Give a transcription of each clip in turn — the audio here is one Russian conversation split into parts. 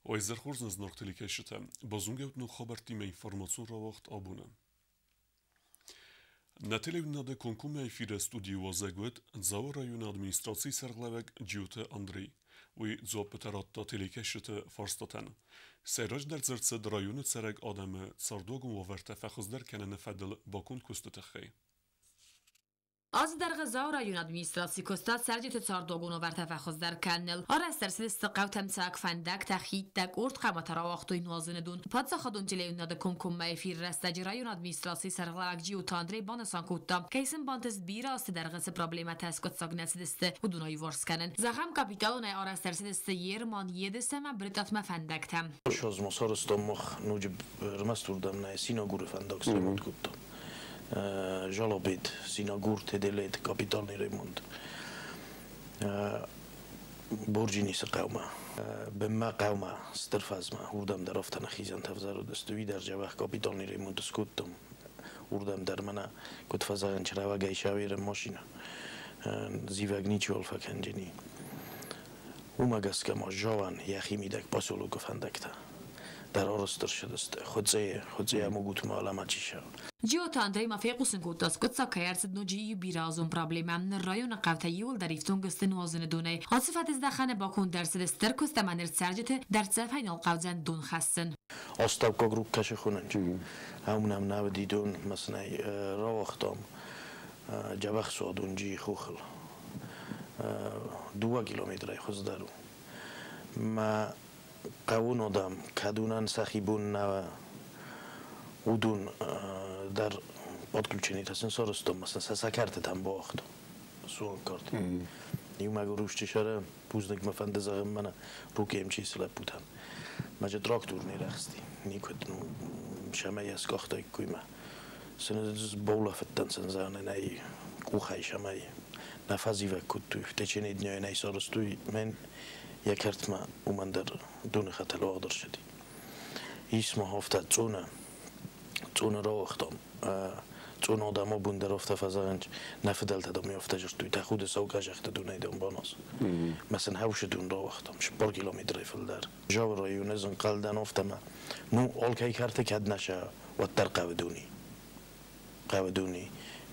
O ezerxorz noktelik eşite, bazunget nu habertime informasyon ravaxt abune. Na televizionda konkume efire studiu ozegvet, zao rayona administracji serglevek Gjute Andrei. Uj zopetaratta telikeşite farstaten. Seraj derzertse rayonet sereg ademe sardogun overte fexizder kenene fedel bakun kustetekhey. Az در غزا رایون ادمینستراسی کستاد سرجت تاردوگون و ورتفخوز در کنل آر استرسل استقاو تمساک فندک تخیید دک ارد قامت را وقتوی نوازن دون پادزا خدون جلیون نده کم مایفیر رستج رایون ادمینستراسی سرغلاق جیو تاندری بانسان کوتا کیسن بانتز بیرا است در غز پروبلیمات اسکت ساگنس دسته و دونای ورس کنن زخم کاپیتالون آر استرسل است یرمان یدسته ما برتات ما فندک تم شاز مسارستم مخ نوجب رمستوردم نه سیناگور فندک سرمت کوتا жалобид синагур теделет капиталный ремонт боржиниса қавма бемма қавма стирфазма урдам дар афтана хизан тавзару дастуи дар ҷавах капиталный ремонт скуттум урдам дар мана кутфазаган чрава гайшавир машина зивагничи олфаканҷини умагаскама жаван яхи мидак посолуку фандакта در آرستر شده است خودزه اموگوت معلوماتیشه. جیو تاندری مافیقوسن کوتاس کت ساکایرس نوجی بیرازون پروبلم رایون قوتیول در ایفتون گست نوازن دونه. آصفات از دخانه باکون درس دستر کست منر سرجت در فینال قوزن دون خستن. آستاب که گروه کش خونن. همونم نودیدون مثلا را وقتام جبخ سوادون جی خوخل 2 کیلومتر خوز دارو. ما قوون آدم کدونن سخیبون نو اودون در podключení تا سنسورستم مثلا سکرتم باخت سوال کرد نیو مگه روش چشاره پوزنک مفند زغم من رو که امچی سلب بودم مجه تراکتور نیرخستی نیکت نو شمه از کاخته کویمه سنز بالا فتن سنزانه نی کوخای شمه نفذی و کتو تچنی دنیای نی سارستوی من یکرت ما اومن در دون خطر آدر شدی اسم هفته چونه را وقتم چون آدم ها بون در هفته فضانج نفدل تدامی هفته جست توی تخود سوکش اخته دونه ایدم باناس مثلا هوش دون را وقتم شپار کیلومتر فل در جاو رایونه زن قلدن هفته ما نو آلکای کرده کد نشه و تر قودونی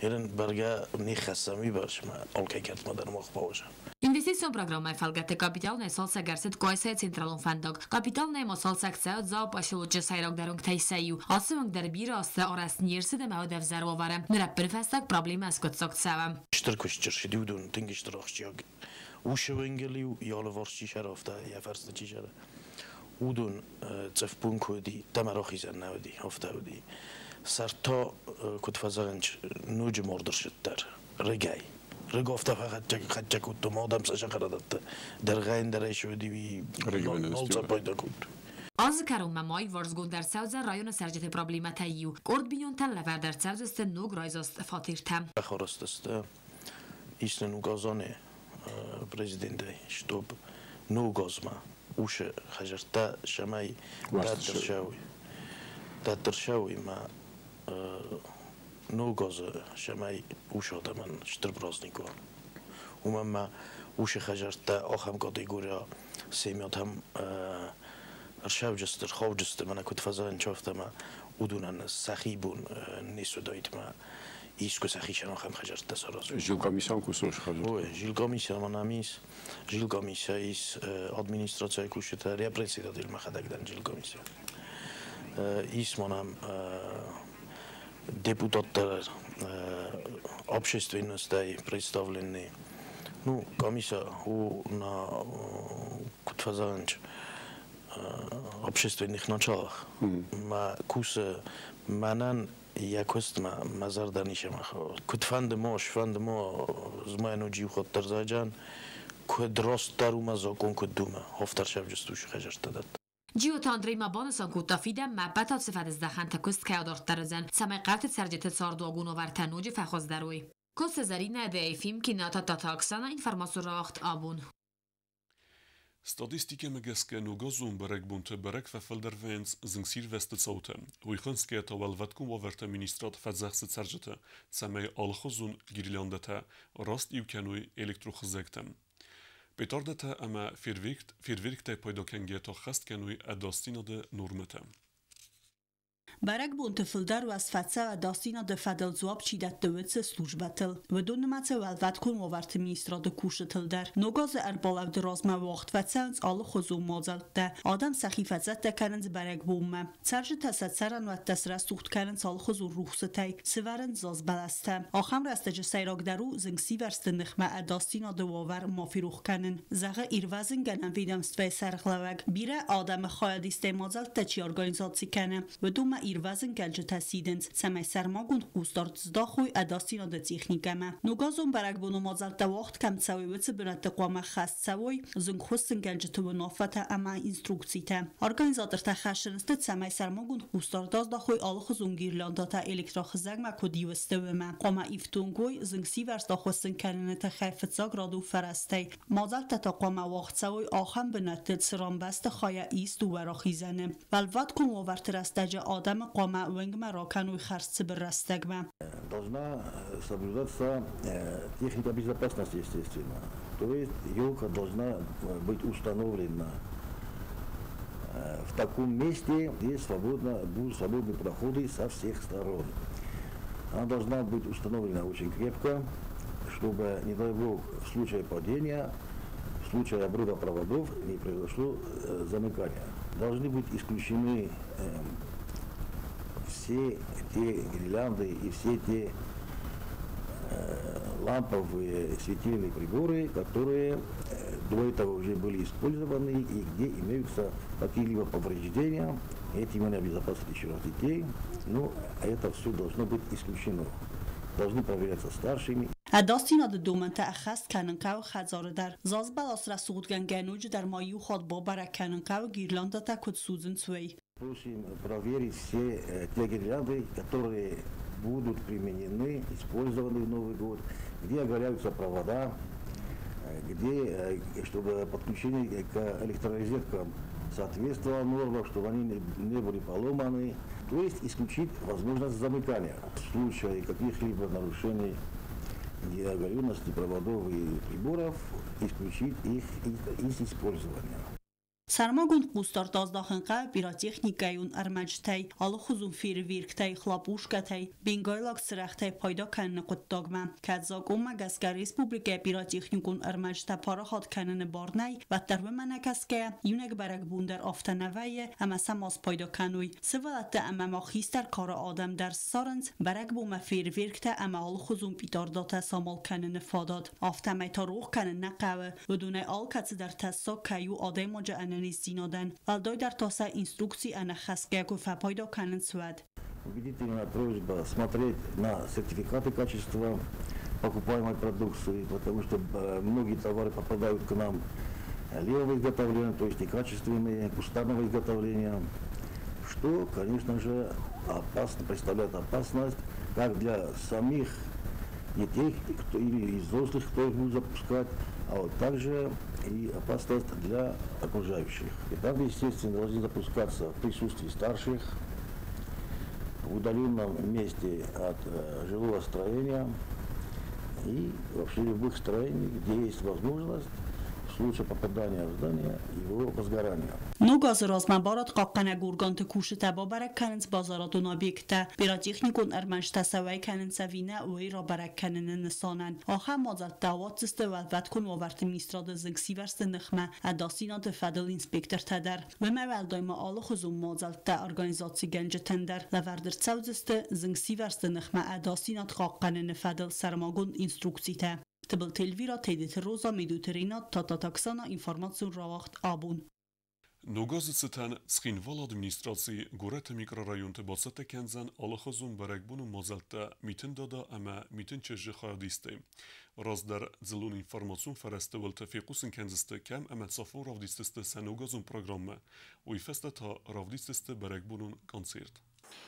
هرن برگه نیخستمی برش ما آلکای کرد ما در مخ باوشم Инвестицион программай фалгате капиталне солса гарсет койсай централон фандок. Капиталне мо солсак цаот за башилуче сайрок дарунг тайсаю. Асымонг дар бирасты арас нерсиде мавдев зароварам. Нраппер фастак проблема аскот сакцавам. Штыркуш чыршидудун тингиштрахчиаг. Ушевенгелиу ялварчи шарафта я фарста чишара. Удун цефпун коди тамарахизан навди хафтавди. Сарта кутфазаганч нуж мордершиттар. Регай. رگفته فقط خچه کود تو مادم سشه قرادت در غین درای شدی وی نالزا پیدا کود Az karom mamaj varzgón در سوزه رایون سرجت پروبلیمات ایو کرد بیون تلفر در سوزه است نوگ رایزاست فاتیرتم خواست است ایست نوگازانه پرزیدنت شتوب نوگازما اوش خجرتا شمای دادرشاوی ما نوگاز شمای اوش آدمان شتر برازنیکو ما اوش خجرتا آخم کاتگوریا سیمیات هم ارشاو جستر خواو جستر من کت فضا انچافته ما اودونن سخی بون نیسو دایت ما ایسکو سخی شن آخم خجرتا سراز جیل کمیسان کسوش خجرتا جیل کمیسان من همیس جیل کمیسان ایس ادمینستراتسیای کوشتا ریپرسیدا دیل مخدکدن جیل کمیسان ایس من هم депутаттар общественностей представлены. Ну, комиссия на кутфазанч общественных началах. Ма куса манан якост ма мазар данишема. Кутфанд мо змайну джи хоттар заджан кудрост дарума закон кудума. Хофтар шав жстуш хажартадат. جیو تاندری ما بانسان کوتا فیدم مبت از سفد از دخان تکست که ادارت درزن سمای قرط سرجت ساردوگون و ورتنوج فخوز دروی کس زری نده ایفیم که ناتا تاکسانا اینفرماسو راخت آبون Statistiken megeske no gazon berek bunte berek fefelder vens zing sirveste caute. Uichenskie to welvetkum overte ministrat fedzachse cerjete, cemej alchozun girilandete, rast iukenui elektrochzektem. Betardete ama firvirkte paydokengiye ta khast kenui adastina de normete. Барак бунтефилдер و از فتسه و داستینا ده فدل زواب چیدت دویتس سلوجبتل و دون نمتse ولوت کن وارت میسترا ده کوشتلدر نوگاز اربالاو ده رازمه وقت فتسنز آل خوزو مازل ده آدم سخیفتزت ده کرنز برک بومه سرج تست سرن و تسره سوخت کرنز آل خوزو روخسته سورن زاز بلسته آخم رستج سیراک درو زنگ سیورست نخمه داستینا ده واور مافیروخ کنن زغه ایروازن گنن ویدم ستوی سرخلوگ بیره آدم خایدیسته مازل تچی ارگانیزاتسی کنه و دوم ایروازن گلج تسیدنز سمی سرماگون قوستارت زداخوی اداستینا ده تیخنیکمه نوگازون برک بونو مازل ده وقت کم تسوی ویت بنت قوام خست سوی زنگ خوستن گلج تو نافته اما اینستروکسیته ارگانیزاتر تخشنسته سمی سرماگون قوستارت داخوی آلخ زنگیرلاندا تا الکتراخ زگمه کدیوسته ومه قوام ایفتونگوی زنگ سیورس داخوستن کننه تخیفت زاگ رادو فرسته مازل تا قوام وقت سوی آخم بنت سرام بست خای ایست و وراخیزنه ولوات کن وورتر استجا آدم قوما ونگما راکنوی خرست برستگما. Должна соблюдаться техника безопасности, естественно. То есть елка должна быть установлена в таком месте, где будут свободные проходы со всех сторон. Она должна быть установлена очень крепко, чтобы, не дай бог, в случае падения, в случае обрыва проводов не произошло замыкание. Должны быть исключены все те гирлянды и все те ламповые светильные приборы, которые до этого уже были использованы и где имеются какие-либо повреждения. Этим они обезопасят еще раз детей. Но это все должно быть исключено. Должны проверяться старшими. اداستینا ده دومنته اخست کننکاو خزاره در زاز بلاس رسودگن گنوج در مایو خود با برک کننکاو گیرلاندا تا کد سوزن سوی. Просим проверить все те гирлянды, которые будут применены, использованы в Новый год, где оголяются провода, где, чтобы подключение к электророзеткам соответствовало нормам, чтобы они не были поломаны. То есть исключить возможность замыкания. В случае каких-либо нарушений оголенности проводов и приборов, исключить их из использования. سرماگون قوستار دازداخنقه پیراتیخنیکایون ارمجتای آل خوزون فیرویرکتای خلاپوشکتای بینگایلاک سرختای پایدا کنن قدداغمه کدزاگ اومگسکر ریسپوبلیکای پیراتیخنیکون ارمجتا پاراخات کنن بارنای و تروه منکسکه یونگ برک بوندر آفتنویه اما سماس پایدا کنوی سوالت اما ماخیستر کار آدم در سارنز برک بوم فیرویرکتا اما آل خوزون پیتارداتا سامال کنن فاداد آفتمی تا روخ کنن نقوه و دونه آل کتس در تسا کیو آده مجا Zinodен, валдой дар тоса инструкции она хаскеку фапойдо канен суад. Убедительная просьба смотреть на сертификаты качества покупаемой продукции, потому что многие товары попадают к нам левого изготовления, то есть некачественные, кустарного изготовления, что, конечно же, представляет опасность как для самих детей или взрослых, кто их будет запускать, а вот также и опасность для окружающих. И там, естественно, должны запускаться в присутствии старших, в удаленном месте от жилого строения и вообще любых строений, где есть возможность в случае попадания в здание его возгорания. نوگاز رازمبارات قاقنه گورگانت کوشته با برک کننز بازارات و نابیکته پیراتیخنیکون ارمنشته سوی کننز وینه اوی را برک کنن نسانن آخر مازد دوات زسته و ودکن وورت میستراد زنگ سیورست نخمه اداسینات فدل اینسپکتر تدر و مول دایما آل خوزون مازد تا ارگانیزاتی گنج تندر لوردر چو زسته زنگ سیورست نخمه اداسینات قاقنه نفدل سرماگون اینستروکسیته تبل تلویرا تیدت روزا میدوترینا تا تاکسانا اینفورماسیون راوخت آبون Նոգազիցտան սխինվալ ադմինիստրացի գուրեթը միկրոռայոնը բացատը կենզան ալախազուն բարեկբունը մոզալտա միտին դադա ամա միտին չեժի խայադիստե ռազդար ձլուն ինֆորմացիոն ֆարեստվալ տեֆիկուսն կենզստը կամ ամացաֆոր ravdisteste սանոգազուն պրոգրամը ու իֆեստա ravdisteste բարեկբունուն կոնցերտ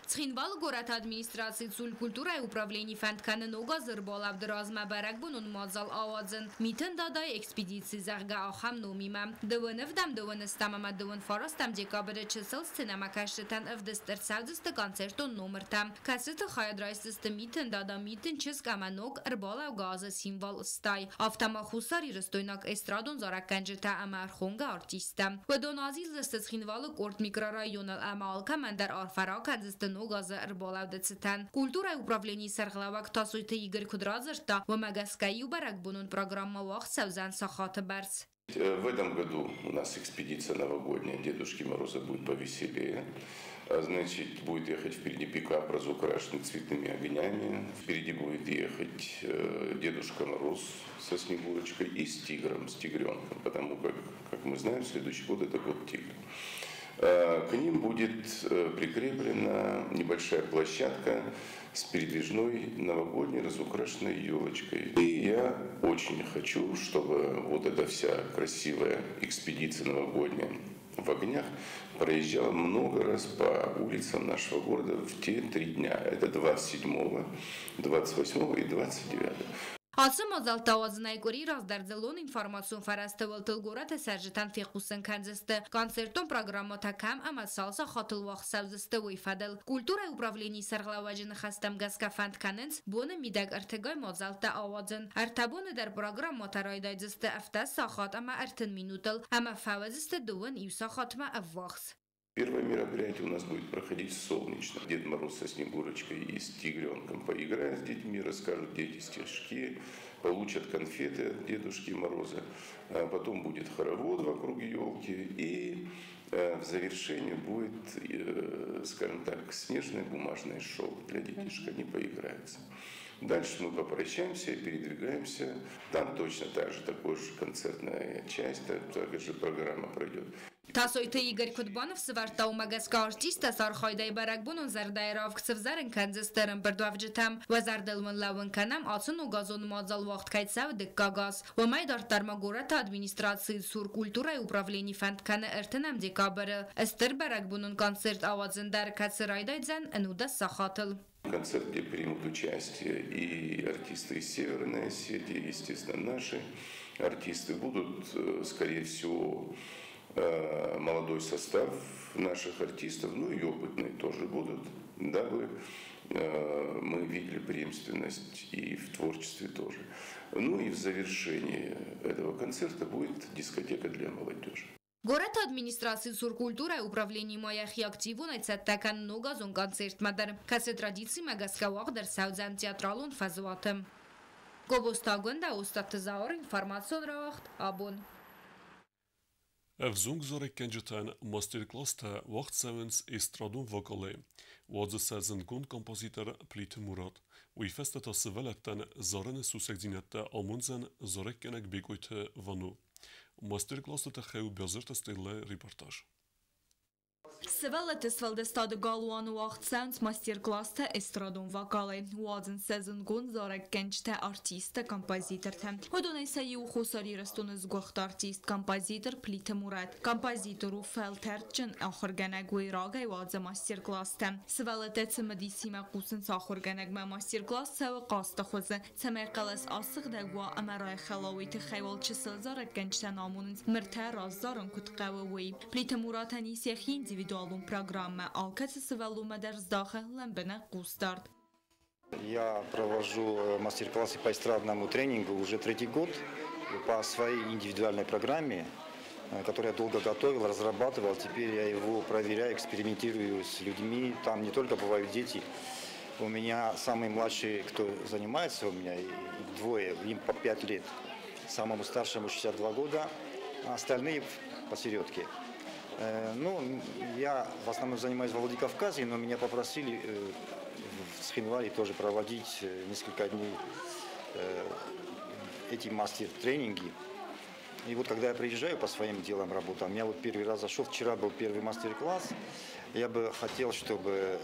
Цхинвал город администрации цуль культура и управление фантканы нога зырболав дразма барак бунун мазал авазын. Митен дадай экспедиции зарга ахам номима. Дывынов дам дывыныстамама дывын фарастам декабрь чисел сценама каштетан эвдестер савдысты концертон номер там. Кассеты хайдрайстысты митен дада митен чискама ног рболав газа символ стай. Автома хусари растойнак эстрадон зарак канжета ама архонга артиста. Ведон азиз листы цхинвалы корт микрорайонал ама алка мандар арфара канзысты Газа Рболавдецитан. Культура и управление Сарглавак Тасуйта Игорь Кудразерта в Магаскаю барак бунун программа Вахсавзан Сахата Барс. В этом году у нас экспедиция новогодняя Дедушки Мороза будет повеселее. Значит, будет ехать впереди пикап, разукрашенный цветными огнями. Впереди будет ехать Дедушка Мороз со Снегурочкой и с тигром, с тигренком. Потому как мы знаем, следующий год это год тигра. К ним будет прикреплена небольшая площадка с передвижной новогодней разукрашенной елочкой. И я очень хочу, чтобы вот эта вся красивая экспедиция новогодняя в огнях проезжала много раз по улицам нашего города в те 3 дня. Это 27, 28 и 29. Asım azaltavazınay gori razdardzalon informasyon farastevol tilgorata serjitan fiqusen kanziste. Konserton programma takam ama salsa xatıl vaxt savziste vifadil. Kultura upravleni sarglavajini xastam gaska fandkanens bonu midag artegay mazalta avazın. Artabonu der programma taraydayziste afta saxat ama artin minutal ama favaziste duvun ivsaxatma avvaxs. Первое мероприятие у нас будет проходить солнечно. Дед Мороз со Снегурочкой и с тигренком поиграют с детьми, расскажут дети стишки, получат конфеты от Дедушки Мороза. Потом будет хоровод вокруг елки и в завершении будет, скажем так, снежное бумажное шоу для детишек. Они поиграются. Дальше мы попрощаемся и передвигаемся. Там точно так же такая же концертная часть, такая же программа пройдет. Тасойта Игорь Кудбанов сварта у магаска артиста сархайдай баракбунун зардай равкцев зарен канзестерен бердвавджитам ва зарделмун лавын канам ацын у газон мазал вақт кайтсав деккагаз. Ва майдарттарма гората администрации сур культура и управление фантканы эртенам декабры. Эстер баракбунун концерт авазындар кацырайдайдзан энуда сахатыл. Концерт, где примут участие и артисты из Северной Осетии, естественно, наши артисты будут, скорее всего, молодой состав наших артистов, ну и опытные тоже будут, дабы мы видели преемственность и в творчестве тоже. Ну и в завершении этого концерта будет дискотека для молодежи. Город администрации суркультура и управление маяхи активун айцаттакан ногазон концерт мадар. Касы традиции магаскавах дар саудзан театралун фазуатым. Гобостагунда устатты заур информацион равахт абун. Evzung zorek kenjeten masterclass-ta wacht sevens estradun vokale. Wadze sezen gun kompozitor Plite Murat. Ui festeta seveletten zarene susekzinette amunzen zorek kenek begoite vanu. Masterclass-ta xew bezirte stille reportaj. Севелет свалдестад галуан вахт сеанс мастер-класста эстрадон вокалы. Уазен сезон гун зарек кенчте артиста композиторте. Hodonay sayu khusari rastun zgocht артист композитор Plite Murat. Композитору Felterchen ахорганагуй рагай ваза мастер-класста. Севелет цемадисима кусен сахорганагма мастер-класс сава qaста khoze. Цемекалас асıq dagwa amaray khalawit khayval chisel zarek kenchte namunun mirta razzaron kutqawi. Plite Murat ani sekhi индивидуалун программа алкацисывалу мадарздахе ламбена кустарт. Я провожу мастер-классы по эстрадному тренингу уже 3-й год по своей индивидуальной программе, которую я долго готовил, разрабатывал. Теперь я его проверяю, экспериментирую с людьми. Там не только бывают дети. У меня самый младший, кто занимается у меня, двое, им по 5 лет. Самому старшему 62 года, а остальные посередке. Ну, я в основном занимаюсь в Владикавказе, но меня попросили в Цхинвале тоже проводить несколько дней эти мастер-тренинги. И вот когда я приезжаю по своим делам, работам, у меня вот первый раз зашел, вчера был первый мастер-класс, я бы хотел, чтобы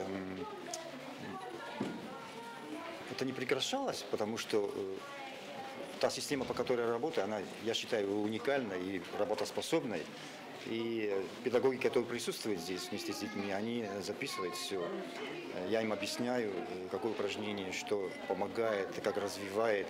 это не прекращалось, потому что та система, по которой я работаю, она, я считаю, уникальной и работоспособной. И педагоги, которые присутствуют здесь вместе с детьми, они записывают все. Я им объясняю, какое упражнение, что помогает, как развивает.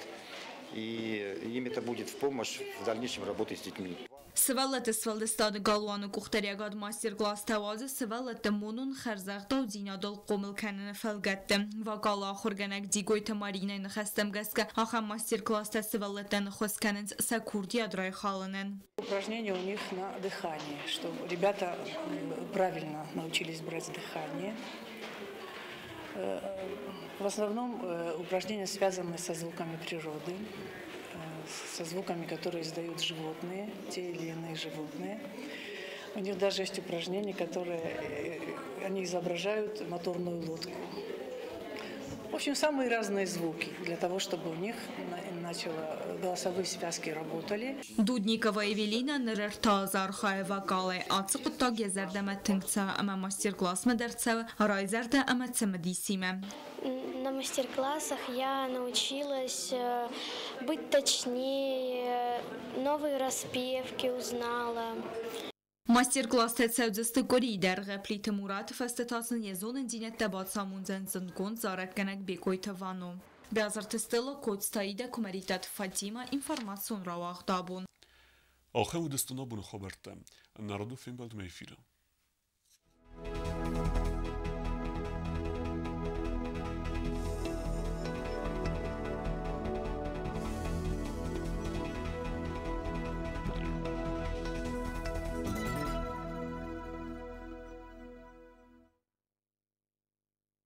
И им это будет в помощь в дальнейшем работе с детьми. سوالت سوالستان گالوان کوختریگاد ماستر کلاس تواز سوالت مونون خرزاقتا و زینادل قومل کنن فلگتم و گالا خورگنک دیگوی تمارینه نخستم گسکه آخر ماستر کلاس سوالتن خوز کنن سکوردی ادرای خالنن. Упражнения у них на дыхание, что ребята правильно научились брать дыхание. В основном упражнения связаны со звуками природы, со звуками, которые издают животные, те или иные животные. У них даже есть упражнения, которые они изображают моторную лодку. В общем, самые разные звуки для того, чтобы у них голосовые связки работали. Дудникова Евелина нрерта зархаева гале ацыqta gezerde tыңца ama мастер-класс медерцева райзерде ama цемедисиме. На мастер-классах я научилась быть точнее, новые распевки узнала. Мастер-класс тецевдсты коридер реплиты Мурат фестетасın yazonun dinette batsamunzen zınkon zarakkenek bekoytavano. Beazartestela kodstayida kumeritat Fatima informacion rawaq dabun. آخر مدستنا بون خبرتم. نردو فیلم بعد میفیرم.